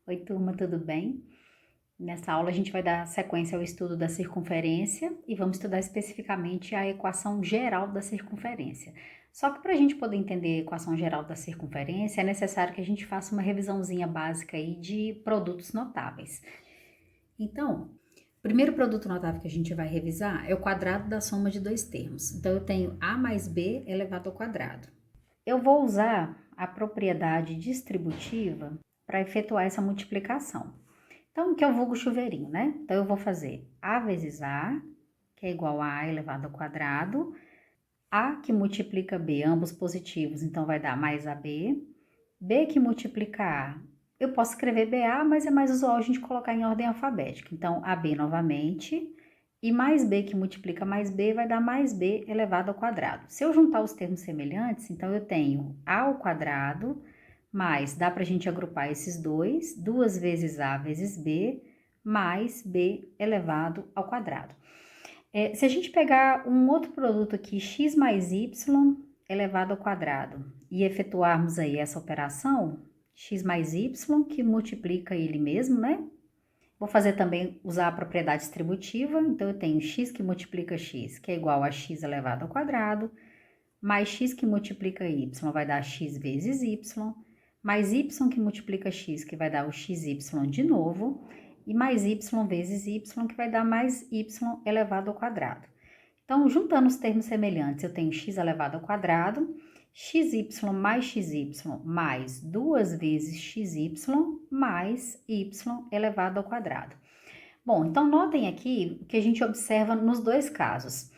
Oi, turma, tudo bem? Nessa aula a gente vai dar sequência ao estudo da circunferência e vamos estudar especificamente a equação geral da circunferência. Só que para a gente poder entender a equação geral da circunferência, é necessário que a gente faça uma revisãozinha básica aí de produtos notáveis. Então, o primeiro produto notável que a gente vai revisar é o quadrado da soma de dois termos. Então, eu tenho a mais b elevado ao quadrado. Eu vou usar a propriedade distributiva para efetuar essa multiplicação. Então, que é o vulgo chuveirinho, né? Então, eu vou fazer A vezes A, que é igual a elevado ao quadrado. A que multiplica B, ambos positivos, então vai dar mais AB. B que multiplica A, eu posso escrever BA, mas é mais usual a gente colocar em ordem alfabética. Então, AB novamente, e mais B que multiplica mais B vai dar mais B elevado ao quadrado. Se eu juntar os termos semelhantes, então eu tenho A ao quadrado, mais, dá para a gente agrupar esses dois, 2 vezes A vezes B, mais B elevado ao quadrado. Se a gente pegar um outro produto aqui, x mais y elevado ao quadrado, e efetuarmos aí essa operação, x mais y, que multiplica ele mesmo, né? Vou fazer também, usar a propriedade distributiva, então eu tenho x que multiplica x, que é igual a x elevado ao quadrado, mais x que multiplica y, vai dar x vezes y, mais y que multiplica x, que vai dar o xy de novo, e mais y vezes y, que vai dar mais y elevado ao quadrado. Então, juntando os termos semelhantes, eu tenho x elevado ao quadrado, xy mais 2 vezes xy mais y elevado ao quadrado. Bom, então notem aqui o que a gente observa nos dois casos.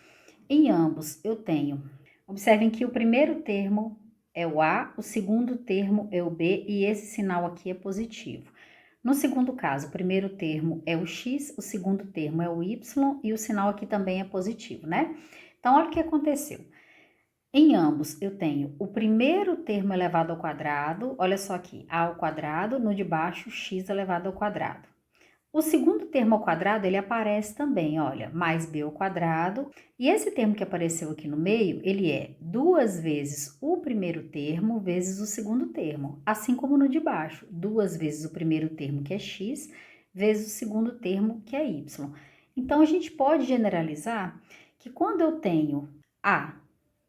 Em ambos, eu tenho, observem que o primeiro termo é o A, o segundo termo é o B e esse sinal aqui é positivo. No segundo caso, o primeiro termo é o x, o segundo termo é o y e o sinal aqui também é positivo, né? Então, olha o que aconteceu. Em ambos, eu tenho o primeiro termo elevado ao quadrado, olha só aqui, a ao quadrado, no de baixo, x elevado ao quadrado. O segundo termo ao quadrado, ele aparece também, olha, mais b ao quadrado. E esse termo que apareceu aqui no meio, ele é 2 vezes o primeiro termo vezes o segundo termo. Assim como no de baixo, 2 vezes o primeiro termo, que é x, vezes o segundo termo, que é y. Então, a gente pode generalizar que quando eu tenho a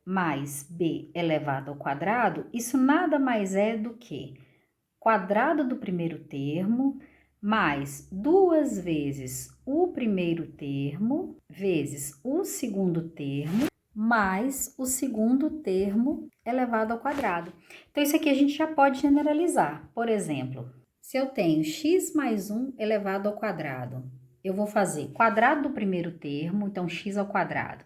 mais b elevado ao quadrado, isso nada mais é do que quadrado do primeiro termo mais 2 vezes o primeiro termo vezes o segundo termo mais o segundo termo elevado ao quadrado. Então, isso aqui a gente já pode generalizar. Por exemplo, se eu tenho x mais 1 elevado ao quadrado, eu vou fazer quadrado do primeiro termo, então x ao quadrado,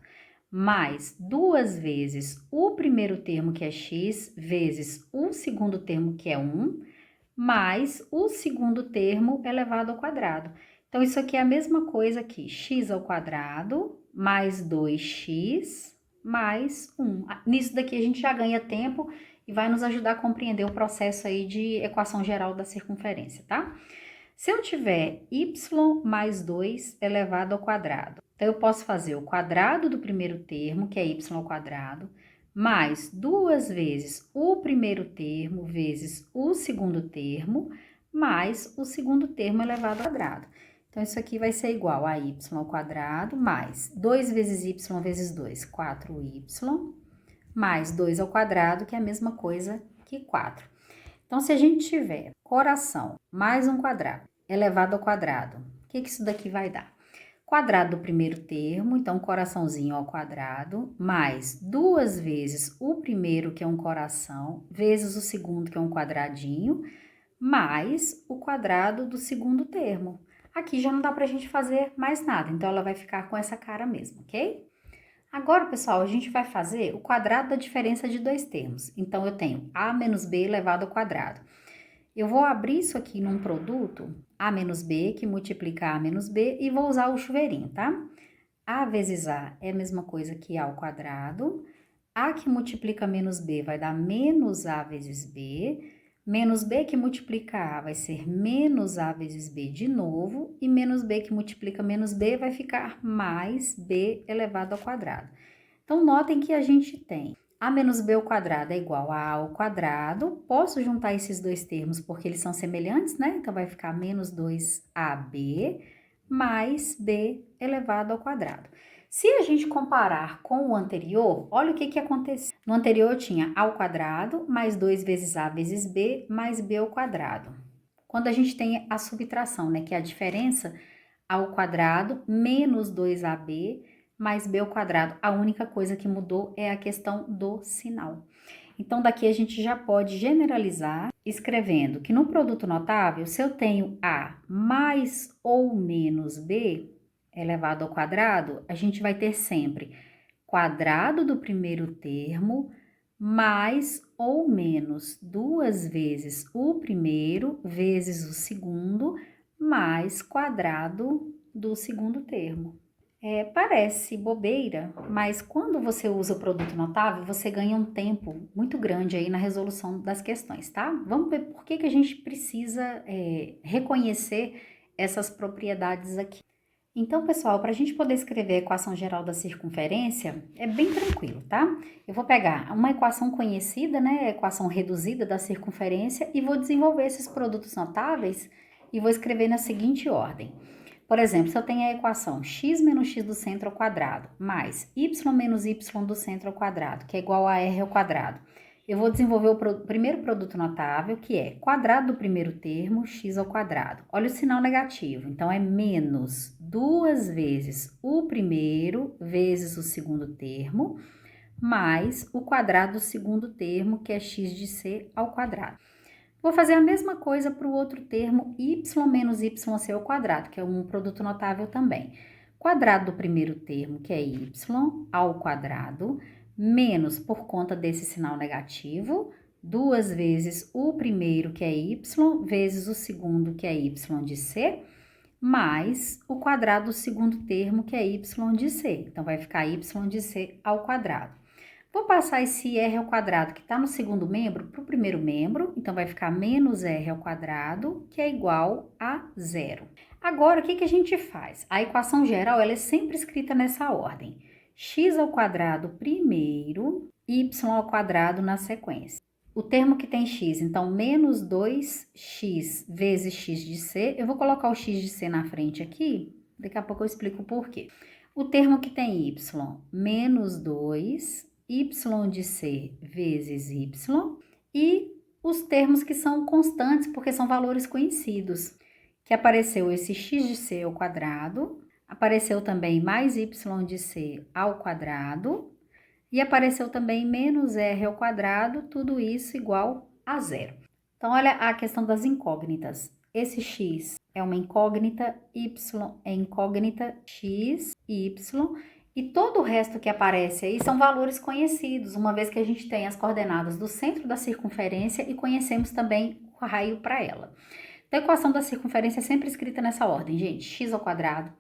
mais 2 vezes o primeiro termo, que é x, vezes o segundo termo, que é 1, mais o segundo termo elevado ao quadrado. Então, isso aqui é a mesma coisa aqui, x ao quadrado mais 2x mais 1. Nisso daqui a gente já ganha tempo e vai nos ajudar a compreender o processo aí de equação geral da circunferência, tá? Se eu tiver y mais 2 elevado ao quadrado, então eu posso fazer o quadrado do primeiro termo, que é y ao quadrado, mais 2 vezes o primeiro termo vezes o segundo termo, mais o segundo termo elevado ao quadrado. Então, isso aqui vai ser igual a y ao quadrado, mais 2 vezes y vezes 2, 4y, mais 2 ao quadrado, que é a mesma coisa que 4. Então, se a gente tiver coração mais um quadrado elevado ao quadrado, o que isso daqui vai dar? Quadrado do primeiro termo, então coraçãozinho ao quadrado, mais 2 vezes o primeiro, que é um coração, vezes o segundo, que é um quadradinho, mais o quadrado do segundo termo. Aqui já não dá pra gente fazer mais nada, então ela vai ficar com essa cara mesmo, ok? Agora, pessoal, a gente vai fazer o quadrado da diferença de dois termos. Então, eu tenho a menos b elevado ao quadrado. Eu vou abrir isso aqui num produto, a menos b, que multiplica a menos b, e vou usar o chuveirinho, tá? A vezes a é a mesma coisa que a ao quadrado. A que multiplica menos b vai dar menos a vezes b. Menos b que multiplica a vai ser menos a vezes b de novo. E menos b que multiplica menos b vai ficar mais b elevado ao quadrado. Então, notem que a gente tem A menos b ao quadrado é igual a ao quadrado. Posso juntar esses dois termos porque eles são semelhantes, né? Então, vai ficar menos 2ab mais b elevado ao quadrado. Se a gente comparar com o anterior, olha o que aconteceu. No anterior eu tinha a ao quadrado mais 2 vezes a vezes b mais b ao quadrado. Quando a gente tem a subtração, né, que é a diferença ao quadrado menos 2ab mais b ao quadrado. A única coisa que mudou é a questão do sinal. Então, daqui a gente já pode generalizar escrevendo que no produto notável, se eu tenho a mais ou menos b elevado ao quadrado, a gente vai ter sempre quadrado do primeiro termo mais ou menos 2 vezes o primeiro vezes o segundo mais quadrado do segundo termo. Parece bobeira, mas quando você usa o produto notável, você ganha um tempo muito grande aí na resolução das questões, tá? Vamos ver por que a gente precisa reconhecer essas propriedades aqui. Então, pessoal, para a gente poder escrever a equação geral da circunferência, é bem tranquilo, tá? Eu vou pegar uma equação conhecida, né, a equação reduzida da circunferência, e vou desenvolver esses produtos notáveis e vou escrever na seguinte ordem. Por exemplo, se eu tenho a equação x menos x do centro ao quadrado, mais y menos y do centro ao quadrado, que é igual a r ao quadrado, eu vou desenvolver o primeiro produto notável, que é quadrado do primeiro termo, x ao quadrado. Olha o sinal negativo, então é menos 2 vezes o primeiro vezes o segundo termo, mais o quadrado do segundo termo, que é x de c ao quadrado. Vou fazer a mesma coisa para o outro termo, y menos yc ao quadrado, que é um produto notável também. Quadrado do primeiro termo, que é y, ao quadrado, menos, por conta desse sinal negativo, 2 vezes o primeiro, que é y, vezes o segundo, que é y de c, mais o quadrado do segundo termo, que é y de c. Então, vai ficar y de c ao quadrado. Vou passar esse r ao quadrado que está no segundo membro para o primeiro membro, então vai ficar menos r ao quadrado, que é igual a zero. Agora, o que a gente faz? A equação geral ela é sempre escrita nessa ordem. X ao quadrado primeiro, y ao quadrado na sequência. O termo que tem x, então, menos 2x vezes x de c. Eu vou colocar o x de c na frente aqui, daqui a pouco eu explico o porquê. O termo que tem y, menos 2 y de c vezes y, e os termos que são constantes, porque são valores conhecidos, que apareceu esse x de c ao quadrado, apareceu também mais y de c ao quadrado, e apareceu também menos r ao quadrado, tudo isso igual a zero. Então, olha a questão das incógnitas. Esse x é uma incógnita, y é incógnita, x, y, e todo o resto que aparece aí são valores conhecidos, uma vez que a gente tem as coordenadas do centro da circunferência e conhecemos também o raio para ela. Então, a equação da circunferência é sempre escrita nessa ordem, gente. X ao quadrado,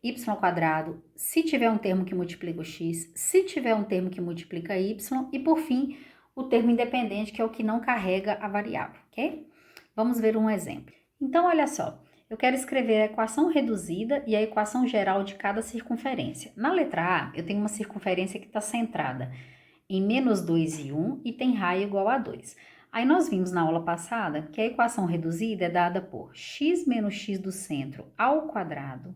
y ao quadrado, se tiver um termo que multiplica o x, se tiver um termo que multiplica y, e por fim, o termo independente, que é o que não carrega a variável, ok? Vamos ver um exemplo. Então, olha só. Eu quero escrever a equação reduzida e a equação geral de cada circunferência. Na letra A, eu tenho uma circunferência que está centrada em menos 2 e 1 e tem raio igual a 2. Aí nós vimos na aula passada que a equação reduzida é dada por x menos x do centro ao quadrado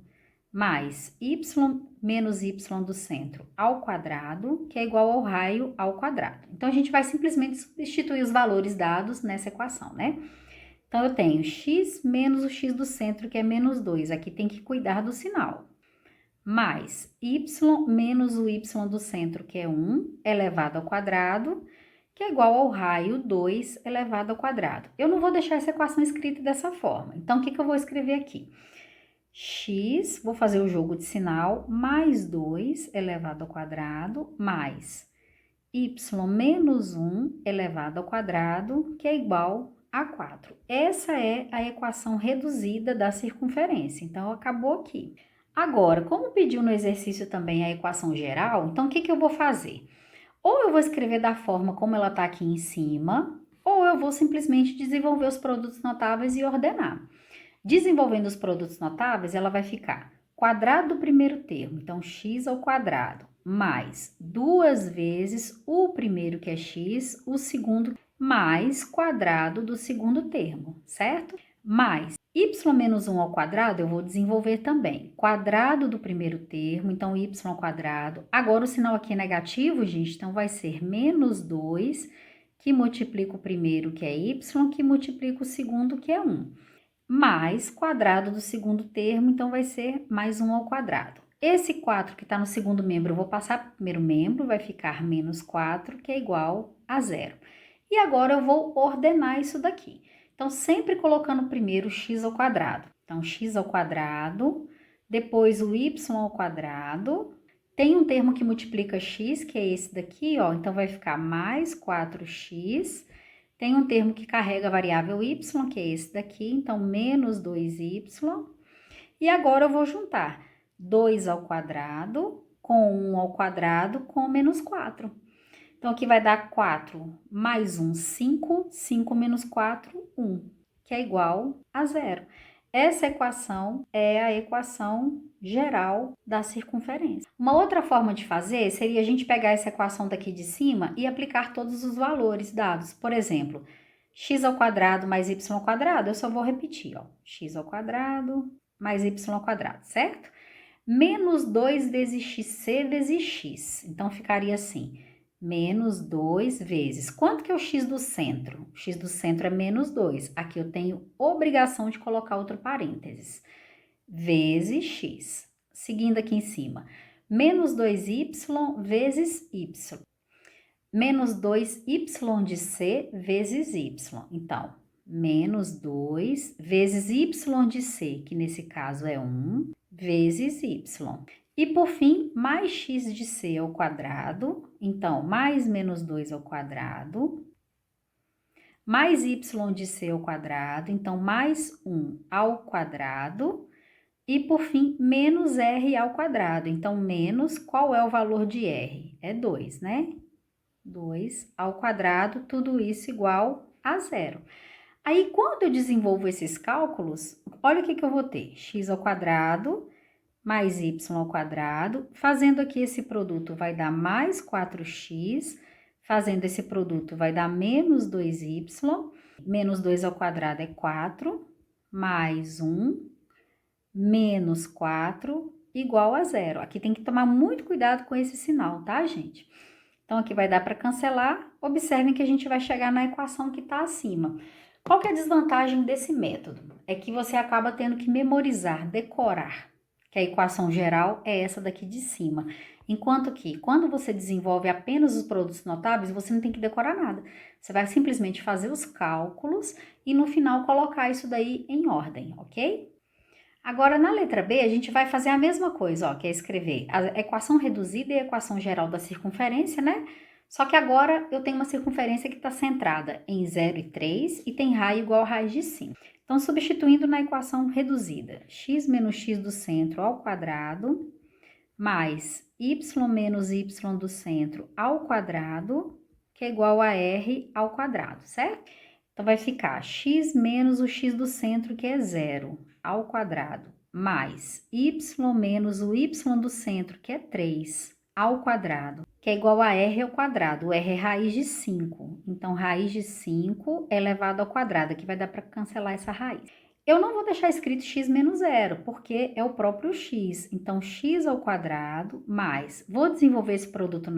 mais y menos y do centro ao quadrado, que é igual ao raio ao quadrado. Então, a gente vai simplesmente substituir os valores dados nessa equação, né? Então, eu tenho x menos o x do centro, que é menos 2. Aqui tem que cuidar do sinal. Mais y menos o y do centro, que é 1, elevado ao quadrado, que é igual ao raio 2 elevado ao quadrado. Eu não vou deixar essa equação escrita dessa forma. Então, o que eu vou escrever aqui? X, vou fazer o jogo de sinal, mais 2 elevado ao quadrado, mais y menos 1 elevado ao quadrado, que é igual a 4. Essa é a equação reduzida da circunferência. Então, acabou aqui. Agora, como pediu no exercício também a equação geral, então o que eu vou fazer? Ou eu vou escrever da forma como ela está aqui em cima, ou eu vou simplesmente desenvolver os produtos notáveis e ordenar. Desenvolvendo os produtos notáveis, ela vai ficar quadrado do primeiro termo, então x ao quadrado, mais 2 vezes o primeiro, que é x, o segundo, mais quadrado do segundo termo, certo? Mais y menos 1 ao quadrado, eu vou desenvolver também. Quadrado do primeiro termo, então y ao quadrado. Agora, o sinal aqui é negativo, gente, então vai ser menos 2, que multiplica o primeiro, que é y, que multiplica o segundo, que é 1. Mais quadrado do segundo termo, então vai ser mais 1 ao quadrado. Esse 4 que está no segundo membro, eu vou passar para o primeiro membro, vai ficar menos 4, que é igual a 0. E agora eu vou ordenar isso daqui. Então, sempre colocando primeiro x ao quadrado. Então, x ao quadrado, depois o y ao quadrado. Tem um termo que multiplica x, que é esse daqui, ó. Então, vai ficar mais 4x. Tem um termo que carrega a variável y, que é esse daqui. Então, menos 2y. E agora eu vou juntar 2 ao quadrado com 1 ao quadrado com menos 4. Então, aqui vai dar 4 mais 1, 5. 5 menos 4, 1, que é igual a 0. Essa equação é a equação geral da circunferência. Uma outra forma de fazer seria a gente pegar essa equação daqui de cima e aplicar todos os valores dados. Por exemplo, x ao quadrado mais y ao quadrado, eu só vou repetir, ó. X ao quadrado mais y ao quadrado, certo? Menos 2 vezes xc vezes x. Então, ficaria assim, menos 2 vezes. Quanto que é o x do centro? O x do centro é menos 2. Aqui eu tenho obrigação de colocar outro parênteses. Vezes x. Seguindo aqui em cima. Menos 2y vezes y. Menos 2y de c vezes y. Então, menos 2 vezes y de c, que nesse caso é 1, vezes y. E, por fim, mais x de c ao quadrado, então, mais menos 2 ao quadrado, mais y de c ao quadrado, então, mais 1 ao quadrado, e, por fim, menos r ao quadrado. Então, menos, qual é o valor de r? É 2, né? 2 ao quadrado, tudo isso igual a 0. Aí, quando eu desenvolvo esses cálculos, olha o que eu vou ter. X ao quadrado mais y ao quadrado. Fazendo aqui esse produto vai dar mais 4x. Fazendo esse produto vai dar menos 2y. Menos 2 ao quadrado é 4. Mais 1. Menos 4 igual a 0. Aqui tem que tomar muito cuidado com esse sinal, tá, gente? Então, aqui vai dar para cancelar. Observem que a gente vai chegar na equação que está acima. Qual que é a desvantagem desse método? É que você acaba tendo que memorizar, decorar, que a equação geral é essa daqui de cima. Enquanto que, quando você desenvolve apenas os produtos notáveis, você não tem que decorar nada. Você vai simplesmente fazer os cálculos e, no final, colocar isso daí em ordem, ok? Agora, na letra B, a gente vai fazer a mesma coisa, ó, que é escrever a equação reduzida e a equação geral da circunferência, né? Só que agora eu tenho uma circunferência que está centrada em 0 e 3 e tem raio igual a raiz de 5. Então, substituindo na equação reduzida, x menos x do centro ao quadrado, mais y menos y do centro ao quadrado, que é igual a r ao quadrado, certo? Então, vai ficar x menos o x do centro, que é 0, ao quadrado, mais y menos o y do centro, que é 3, ao quadrado, que é igual a r ao quadrado. O r é raiz de 5. Então, raiz de 5 elevado ao quadrado. Aqui vai dar para cancelar essa raiz. Eu não vou deixar escrito x menos 0, porque é o próprio x. Então, x ao quadrado mais, vou desenvolver esse produto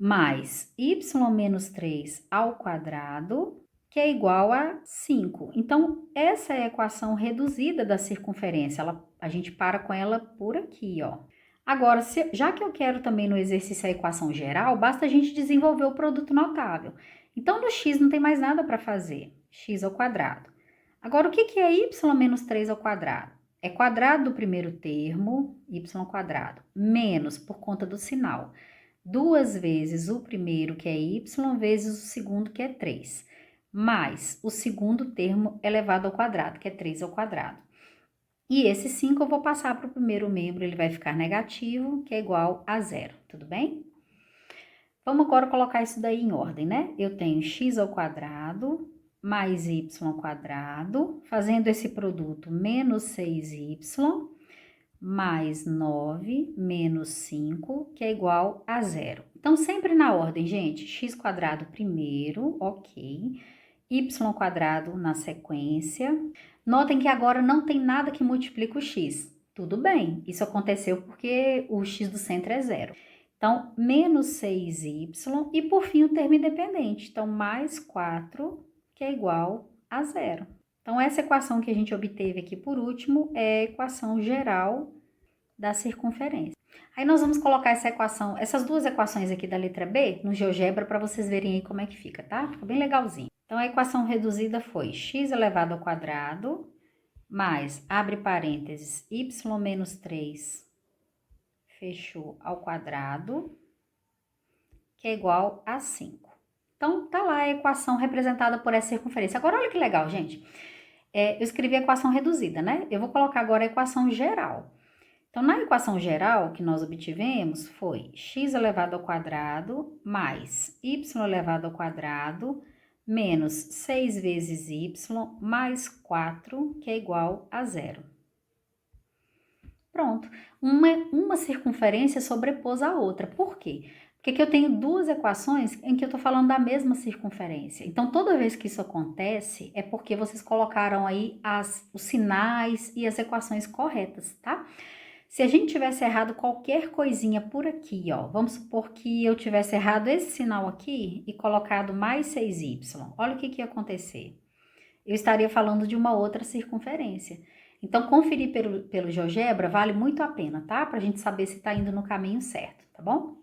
mais y menos 3 ao quadrado, que é igual a 5. Então, essa é a equação reduzida da circunferência. A gente para com ela por aqui, ó. Agora, já que eu quero também no exercício a equação geral, basta a gente desenvolver o produto notável. Então, no x não tem mais nada para fazer. X ao quadrado. Agora, o que é y menos 3 ao quadrado? É quadrado do primeiro termo, y ao quadrado, menos, por conta do sinal, 2 vezes o primeiro, que é y, vezes o segundo, que é 3. Mais o segundo termo elevado ao quadrado, que é 3 ao quadrado. E esse 5 eu vou passar para o primeiro membro, ele vai ficar negativo, que é igual a 0, tudo bem? Vamos agora colocar isso daí em ordem, né? Eu tenho x ao quadrado mais y ao quadrado, fazendo esse produto menos 6y, mais 9 menos 5, que é igual a 0. Então, sempre na ordem, gente, x² primeiro, ok, y² na sequência. Notem que agora não tem nada que multiplique o x. Tudo bem, isso aconteceu porque o x do centro é 0. Então, menos 6y e, por fim, o termo independente. Então, mais 4, que é igual a 0. Então, essa equação que a gente obteve aqui por último é a equação geral da circunferência. Aí nós vamos colocar essa equação, essas duas equações aqui da letra B no GeoGebra para vocês verem aí como é que fica, tá? Fica bem legalzinho. Então, a equação reduzida foi x² mais, abre parênteses, y menos 3, fechou, ao quadrado, que é igual a 5. Então, tá lá a equação representada por essa circunferência. Agora, olha que legal, gente. Eu escrevi a equação reduzida, né? Eu vou colocar agora a equação geral. Então, na equação geral que nós obtivemos foi x² mais y² menos 6 vezes y mais 4, que é igual a 0. Pronto. Uma circunferência sobrepôs a outra. Por quê? Porque aqui eu tenho duas equações em que eu estou falando da mesma circunferência. Então, toda vez que isso acontece, é porque vocês colocaram aí os sinais e as equações corretas, tá? Se a gente tivesse errado qualquer coisinha por aqui, ó, vamos supor que eu tivesse errado esse sinal aqui e colocado mais 6y. Olha o que ia acontecer. Eu estaria falando de uma outra circunferência. Então, conferir pelo GeoGebra vale muito a pena, tá? Pra gente saber se tá indo no caminho certo, tá bom?